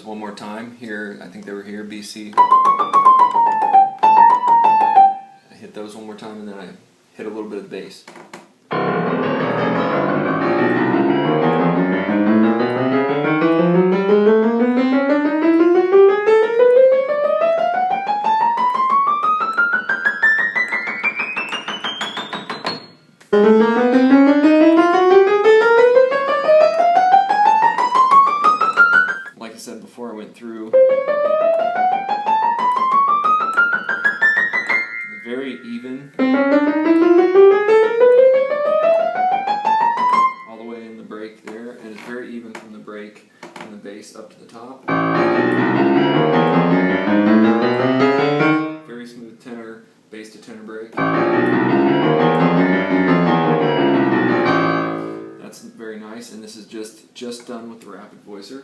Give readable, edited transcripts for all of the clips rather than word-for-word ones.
one more time. Here, I think they were here, B, C. I hit those one more time, and then I hit a little bit of the bass. Like I said before, I went through very even all the way in the break there, and it's very even from the break and the bass up to the top. Very smooth tenor, bass to tenor break. That's very nice, and this is just done with the rapid voicer.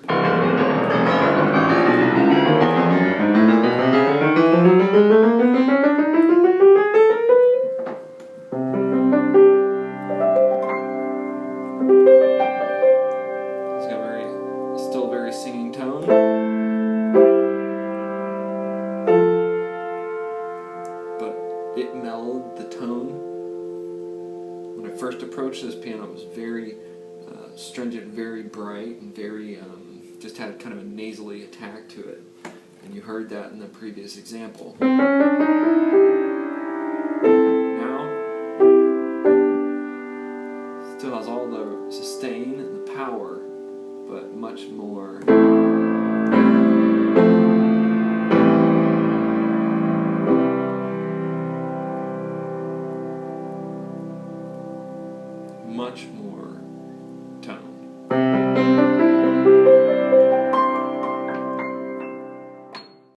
It's got still very singing tone. But it mellowed the tone. When I first approached this piano, it was very stringent, very bright, and very just had kind of a nasally attack to it. And you heard that in the previous example. Now, still has all the sustain and the power, but much more much more